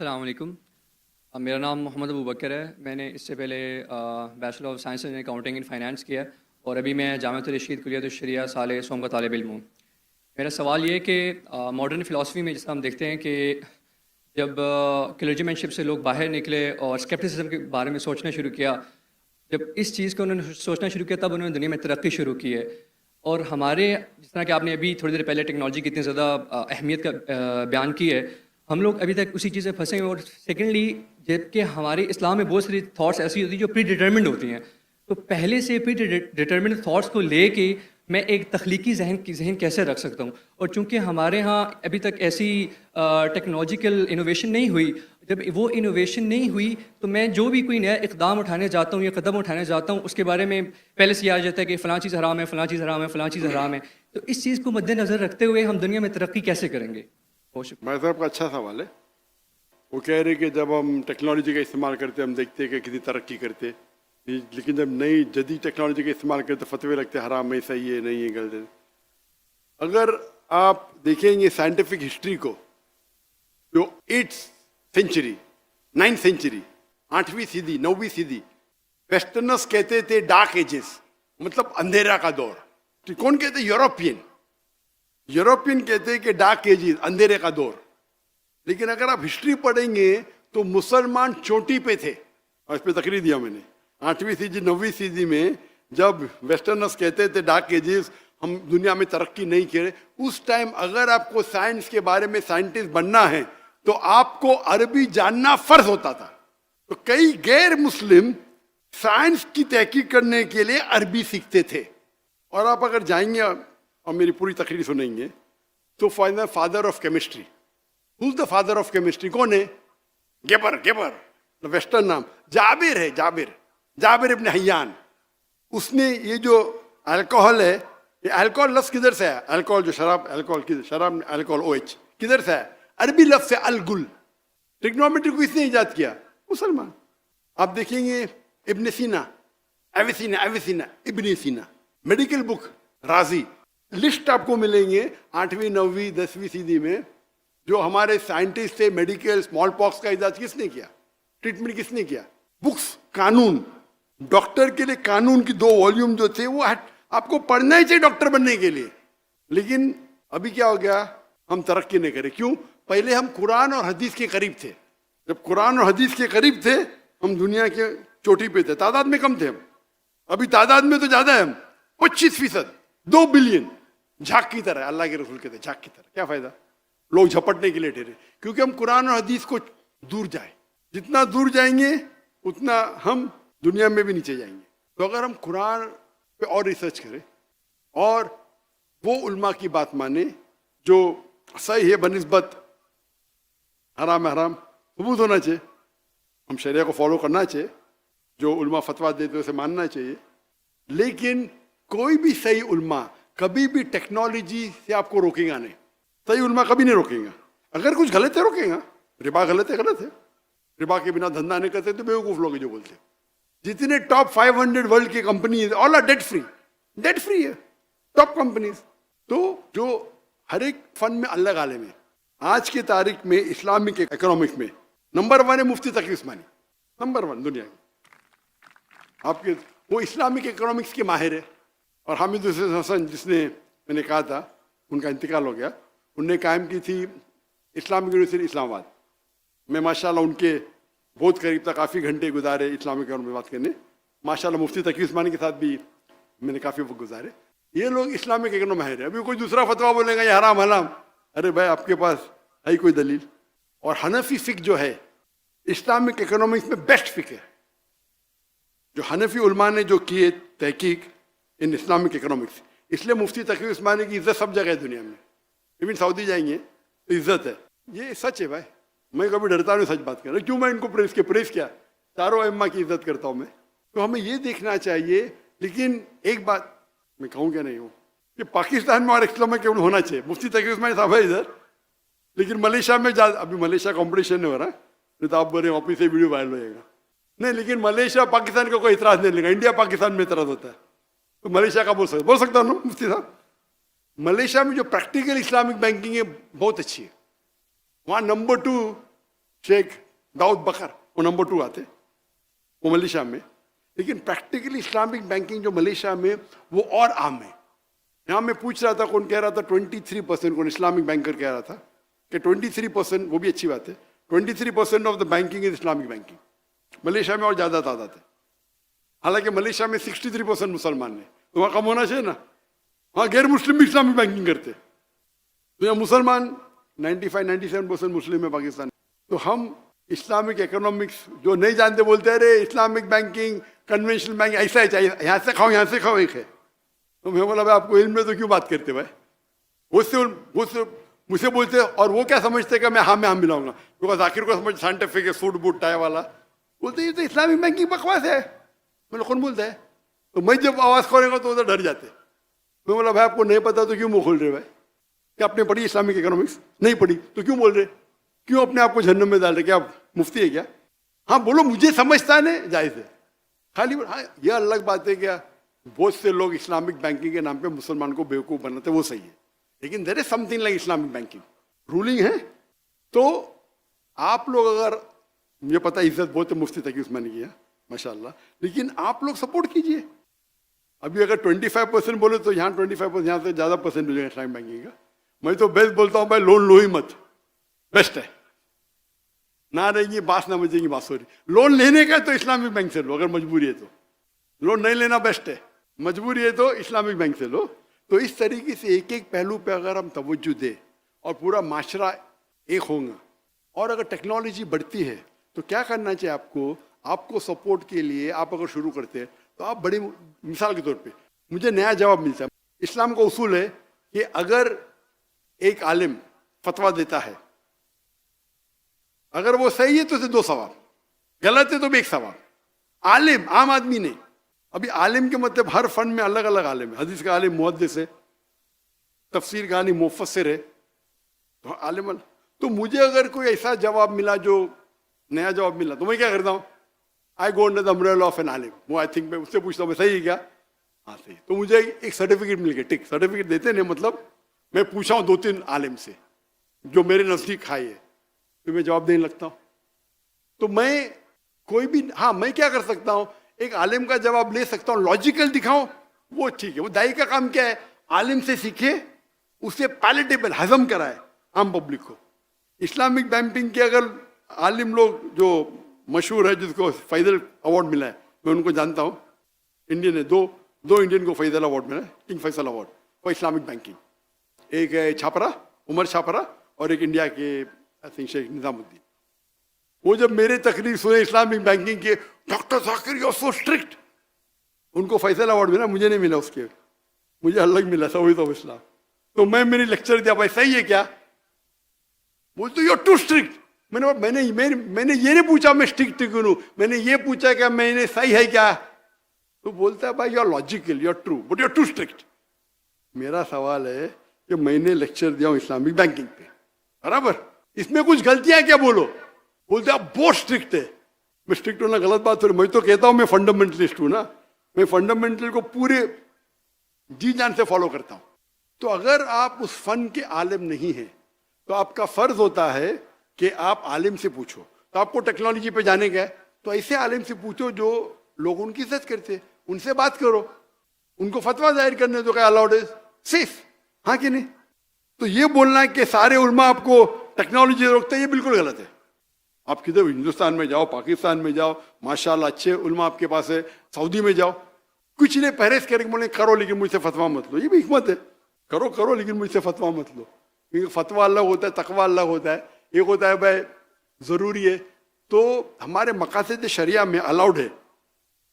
السلام علیکم. میرا نام محمد ابو بکر ہے. میں نے اس سے پہلے bachelor of science in accounting and finance کیا اور ابھی میں جامعۃ الرشید کلیۃ الشریعہ سال سوم کا طالب علم ہوں. میرا سوال یہ ہے کہ ماڈرن فلاسفی میں جس طرح ہم دیکھتے ہیں کہ جب کلرجی مین شپ سے لوگ باہر نکلے اور اسکیپٹسزم کے بارے میں سوچنا شروع کیا، جب اس چیز کو انہوں نے سوچنا شروع کیا تب انہوں نے دنیا میں ترقی شروع کی ہے. اور ہمارے جس طرح کہ آپ نے ابھی تھوڑی دیر پہلے ٹیکنالوجی کی اتنی زیادہ اہمیت کا بیان کی ہے، ہم لوگ ابھی تک اسی چیز میں پھنسے ہیں. اور سیکنڈلی جب کہ ہمارے اسلام میں بہت ساری تھاٹس ایسی ہوتی ہیں جو پری ڈیٹرمنڈ ہوتی ہیں، تو پہلے سے پری ڈیٹرمنڈ تھاٹس کو لے کے میں ایک تخلیقی ذہن کیسے رکھ سکتا ہوں. اور چونکہ ہمارے ہاں ابھی تک ایسی ٹیکنالوجیکل انوویشن نہیں ہوئی، جب وہ انوویشن نہیں ہوئی تو میں جو بھی کوئی نیا اقدام اٹھانے جاتا ہوں یا قدم اٹھانے جاتا ہوں اس کے بارے میں پہلے سے یہ آ جاتا ہے کہ فلاں چیز حرام ہے، فلاں چیز حرام ہے، فلاں چیز حرام ہے. تو اس چیز کو مد نظر رکھتے ہوئے ہم دنیا میں ترقی کیسے کریں گے؟ بہت شکریہ. بھائی صاحب کا اچھا سوال ہے. وہ کہہ رہے کہ جب ہم ٹیکنالوجی کا استعمال کرتے ہم دیکھتے کہ کسی ترقی کرتے، لیکن جب نئی جدید ٹیکنالوجی کا استعمال کرتے فتوے لگتے حرام ہے، صحیح ہے، نہیں ہے، غلط ہے. اگر آپ دیکھیں گے سائنٹیفک ہسٹری کو، جو 8th سینچری 9th سینچری 8ویں صدی 9ویں صدی ویسٹرنرس کہتے تھے ڈارک ایجز، مطلب اندھیرا کا دور. کون کہتے؟ یوروپین کہتے کہ ڈارک ایجز، اندھیرے کا دور. لیکن اگر آپ ہسٹری پڑھیں گے تو مسلمان چوٹی پہ تھے، اور اس پہ تقریر دیا میں نے 8ویں صدی 9ویں صدی میں جب ویسٹرنرس کہتے تھے ڈارک ایجز، ہم دنیا میں ترقی نہیں کرے. اس ٹائم اگر آپ کو سائنس کے بارے میں سائنٹسٹ بننا ہے تو آپ کو عربی جاننا فرض ہوتا تھا. تو کئی غیر مسلم سائنس کی تحقیق کرنے کے لیے عربی سیکھتے تھے. اور آپ اگر جائیں گے اور میری پوری تقریر سنیں گے تو father of chemistry, who's the father of chemistry؟ کون ہے؟ گیبر ویسٹرن نام. جابر ہے، جابر ابن حیان. اس نے یہ جو الکوہل ہے، یہ الکوہل لفظ کدھر سے ہے؟ الکوہل جو شراب، الکوہل OH کدھر سے ہے؟ عربی لفظ سے الگل. ٹیکنومیٹری کو اس نے ایجاد کیا، مسلمان. آپ دیکھیں گے ابن سینا، ایویسینا ابن سینا، میڈیکل بک رازی. لسٹ آپ کو ملیں گے 8ویں 9ویں 10ویں صدی میں جو ہمارے سائنٹسٹ تھے. میڈیکل اسمال پاکس کا ایجاد کس نے کیا؟ ٹریٹمنٹ کس نے کیا؟ بکس، قانون. ڈاکٹر کے لیے قانون کی 2 والیوم جو تھے وہ آپ کو پڑھنا ہی چاہیے ڈاکٹر بننے کے لیے. لیکن ابھی کیا ہو گیا؟ ہم ترقی نہیں کرے. کیوں؟ پہلے ہم قرآن اور حدیث کے قریب تھے. جب قرآن اور حدیث کے قریب تھے ہم دنیا کے چوٹی پہ تھے. تعداد میں کم تھے ہم، ابھی تعداد میں تو زیادہ ہے. ہم 25%، 2 بلین. جھاگ کی طرح، اللہ کے رسول کہتے ہیں جھاگ کی طرح. کیا فائدہ؟ لوگ جھپٹنے کے لیے ٹھہرے. کیونکہ ہم قرآن اور حدیث کو دور جائیں. جتنا دور جائیں گے اتنا ہم دنیا میں بھی نیچے جائیں گے. تو اگر ہم قرآن پہ اور ریسرچ کریں اور وہ علماء کی بات مانیں جو صحیح ہے بنسبت حرام حرام ثبوت ہونا چاہیے، ہم شریعہ کو فالو کرنا چاہیے، جو علماء فتویٰ دیتے اسے ماننا چاہیے. لیکن کوئی بھی صحیح علماء کبھی بھی ٹیکنالوجی سے آپ کو روکے گا نہیں. صحیح علماء کبھی نہیں روکیں گا. اگر کچھ غلط ہے روکیں گا. ربا غلط ہے، ربا کے بنا دھندا نہیں کرتے تو بیوقوف لوگ جو بولتے. جتنے ٹاپ 500 ورلڈ کی companies all are debt free ہے، ٹاپ کمپنیز. تو جو ہر ایک فن میں الگ عالم ہے. آج کی تاریخ میں اسلامک اکنامکس میں نمبر 1 ہے مفتی تقی عثمانی، نمبر 1 دنیا کی. آپ کے وہ اسلامک اکنامکس کے ماہر ہے. اور حامد حسن جس نے میں نے کہا تھا ان کا انتقال ہو گیا، انہوں نے قائم کی تھی اسلامک یونیورسٹی اسلام آباد. میں ماشاءاللہ ان کے بہت قریب تھا، کافی گھنٹے گزارے اسلامک اکنامکس میں بات کرنے. ماشاءاللہ مفتی تقی عثمانی کے ساتھ بھی میں نے کافی وقت گزارے. یہ لوگ اسلامک اکنامکس ماہر ہے. ابھی کوئی دوسرا فتویٰ بولے گا یہ حرام حرام، ارے بھائی آپ کے پاس ہے کوئی دلیل؟ اور حنفی فقہ جو ہے اسلامک اکنامکس میں بیسٹ فقہ ہے. جو حنفی علماء نے جو کیے تحقیق ان اسلامک اکنامکس، اس لیے مفتی تقی عثمانی کی عزت سب جگہ ہے دنیا میں. ایون سعودی جائیں گے تو عزت ہے. یہ سچ ہے بھائی، میں کبھی ڈرتا نہیں سچ بات کر رہا. کیوں میں ان کو پریس کیا؟ چاروں ائمہ کی عزت کرتا ہوں میں. تو ہمیں یہ دیکھنا چاہیے. لیکن ایک بات میں کہوں کہ نہیں ہوں کہ پاکستان میں اور اسلامک ہونا چاہیے. مفتی تقی عثمانی صاحب ہے ادھر، لیکن ملیشیا میں ابھی ملیشیا کمپٹیشن نہیں ہو رہا، نہیں تو آپ بولے واپس سے ویڈیو وائرل ہو جائے گا. نہیں، لیکن ملیشیا پاکستان کا کوئی اعتراض نہیں لے گا. انڈیا پاکستان میں اعتراض ہوتا ہے تو ملیشیا کا بول سکتا ہوں مفتی صاحب. ملیشیا میں جو پریکٹیکل اسلامک بینکنگ ہے بہت اچھی ہے. وہاں نمبر 2 शेख दाऊद बकर, वो नंबर 2 आते, वो मलेशिया में। लेकिन प्रैक्टिकली इस्लामिक बैंकिंग जो मलेशिया में वो और आम है। यहाँ मैं पूछ रहा था, कौन कह रहा था 23%, कौन इस्लामिक बैंकर कह रहा था कि 23%, वो भी अच्छी बात है, 23% of the banking is Islamic banking. Malaysia में और ज़्यादा तादाद है, हालांकि मलेशिया में 63% मुसलमान है, तो वहाँ कम होना चाहिए ना, वहाँ गैर मुस्लिम भी इस्लामिक बैंकिंग करते। तो यहाँ मुसलमान 95-97% मुस्लिम है पाकिस्तान। तो हम इस्लामिक इकोनॉमिक्स जो नहीं जानते बोलते हैं अरे इस्लामिक बैंकिंग कन्वेंशनल बैंक ऐसा ही चाहिए, यहाँ से खाओ एक है। तो मैं बोला भाई आपको इल्म में तो क्यों बात करते भाई, वो मुझे बोलते और वो क्या समझते कि मैं हाँ मिलाऊंगा, बिकॉज आखिर को समझ साइंटिफिक है, सूट बूट टाई वाला, बोलते ये तो इस्लामिक बैंकिंग बकवास है। मतलब कौन बोलता है? तो मैं जब आवाज़ खोलेगा तो उधर डर जाते। मैं बोला भाई आपको नहीं पता तो क्यों मुँह खोल रहे भाई, क्या आपने पढ़ी इस्लामिक इकोनॉमिक्स? नहीं पढ़ी तो क्यों बोल रहे, क्यों अपने आप को जहन्नम में डाल रहे, क्या आप मुफ्ती है क्या? हाँ बोलो, मुझे समझता नहीं, जायज़ है, खाली हाँ यह अलग बात है क्या बहुत से लोग इस्लामिक बैंकिंग के नाम पे मुसलमान को बेवकूफ़ बनाते, वो सही है, लेकिन there is something like Islamic banking ruling है। तो आप लोग, अगर मुझे पता इज्जत बहुत है मुफ्ती तक उस्मानी की है माशाल्लाह, लेकिन आप लोग सपोर्ट कीजिए। अभी अगर 25% बोले तो यहाँ 25%, यहाँ से ज़्यादा परसेंट हो जाएगा इस्लामिक बैंकिंग का। मैं तो बेस्ट बोलता हूँ भाई, लोन लो ही मत, बेस्ट है, ना रहेगी बांस ना बजेगी बांसुरी। लोन लेने का तो इस्लामिक बैंक से लो, अगर मजबूरी है तो, लोन नहीं लेना बेस्ट है, मजबूरी है तो इस्लामिक बैंक से लो। तो इस तरीके से एक एक पहलू पे अगर हम तवज्जो दें और पूरा माशरा एक होगा, और अगर टेक्नोलॉजी बढ़ती है तो क्या करना चाहिए आपको सपोर्ट के लिए आप अगर शुरू करते हैं तो आप बड़ी मिसाल के तौर पे मुझे नया जवाब मिलता है। इस्लाम का उसूल है कि अगर एक आलिम फतवा देता है, अगर वो सही है तो उसे 2 सवाब, गलत है तो भी 1 सवाब। आलिम, आम आदमी नहीं। अभी आलिम के मतलब हर फन में अलग अलग आलिम है, हदीस का आलिम मुहद्दिस है, तफसीर का आलिम मुफस्सिर है, तो आलिम। तो मुझे अगर कोई ऐसा जवाब मिला जो नया जवाब मिला तो मैं क्या करता हूँ, I go under the umbrella of an आलिम, वो आई थिंक मैं उससे पूछता हूँ मैं सही है क्या, हाँ सही। तो मुझे एक सर्टिफिकेट मिल गया, टिक सर्टिफिकेट देते नहीं, मतलब मैं पूछा हूँ 2-3 आलिम से जो मेरे नज़दीक खाई है, तो मैं जवाब देने लगता हूँ। तो मैं कोई भी, हाँ मैं क्या कर सकता हूँ, एक आलिम का जवाब ले सकता हूँ, लॉजिकल दिखाऊं, वो ठीक है। वो दाई का काम क्या है, आलिम से सीखे, उसे पैलेटेबल हजम कराए आम पब्लिक को। इस्लामिक बैंकिंग के अगर आलिम लोग जो मशहूर है, जिसको फैजल अवार्ड मिला है, मैं उनको जानता हूँ, इंडियन है, दो इंडियन को फैजल अवार्ड मिला है, King Faisal award for Islamic banking. एक है छापरा, उमर छापरा, और एक इंडिया के आई थिंक शेख निजामुद्दीन। वो जब मेरे तकरीर सुने इस्लामिक बैंकिंग के, doctor Zakir you are so strict, उनको फैसल अवार्ड मिला, मुझे नहीं मिला, उसके मुझे अलग मिला सऊदी ऑफ इस्लाम। तो मैंने लेक्चर दिया, भाई सही है क्या, बोलते यू आर टू स्ट्रिक्ट। मैंने ये नहीं पूछा मैं स्ट्रिक्ट क्यों हूं, मैंने ये पूछा क्या मैंने सही है क्या। तो बोलता है भाई you are logical, you are true, but you are too strict. मेरा सवाल है कि मैंने लेक्चर दिया हूं इस्लामिक बैंकिंग पे, बराबर, इसमें कुछ गलतियां क्या, बोलो। बोलते आप बहुत स्ट्रिक्ट है। मैं स्ट्रिक्ट होना गलत बात है, मैं तो कहता हूं मैं फंडामेंटलिस्ट हूं ना, मैं फंडामेंटल को पूरे जी जान से फॉलो करता हूं। तो अगर आप उस फन के आलिम नहीं हैं तो आपका फर्ज होता है कि आप आलिम से पूछो। तो आपको टेक्नोलॉजी पे जाने का है तो ऐसे आलिम से पूछो जो लोग उनकी इज्जत करते, उनसे बात करो, उनको फतवा जाहिर करने दो, क्या अलाउड इज सेफ, हाँ कि नहीं। तो ये बोलना कि सारे उलमा आपको टेक्नोलॉजी रोकते हैं, ये बिल्कुल गलत है। आप किधर हिंदुस्तान में जाओ, पाकिस्तान में जाओ, माशाल्लाह अच्छे उलमा आपके पास है, सऊदी में जाओ, कुछ नहीं परहेज करके बोले करो लेकिन मुझसे फतवा मत लो, ये भी हिकमत है, करो लेकिन मुझसे फतवा मत लो। क्योंकि फतवा अलग होता है, तकवा अलग होता है। एक होता है भाई ज़रूरी है, तो हमारे मकासद शरिया में अलाउड है,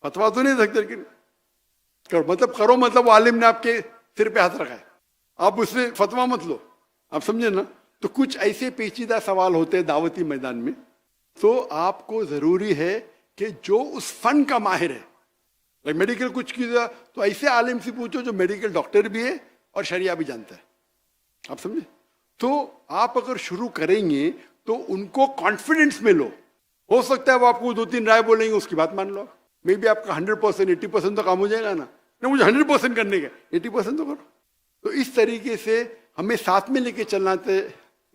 फतवा तो नहीं सकते, लेकिन करो मतलब वो आलिम ने आपके सिर पे हाथ रखा है, आप उससे फतवा मत लो, आप समझे ना। तो कुछ ऐसे पेचीदा सवाल होते हैं दावती मैदान में, तो आपको ज़रूरी है कि जो उस फन का माहिर है, लाइक मेडिकल कुछ किया तो ऐसे आलिम से पूछो जो मेडिकल डॉक्टर भी है और शरिया भी जानता है, आप समझे। तो आप अगर शुरू करेंगे तो उनको कॉन्फिडेंस में लो, हो सकता है वो आपको 2-3 राय बोलेंगे, उसकी बात मान लो, मे बी आपका 100% 80% तो काम हो जाएगा ना मुझे 100% करने का, 80% तो करो। तो इस तरीके से हमें साथ में लेके चलना है,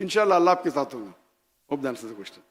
इंशाल्लाह अल्लाह आपके साथ होगा। Hope the answer the question.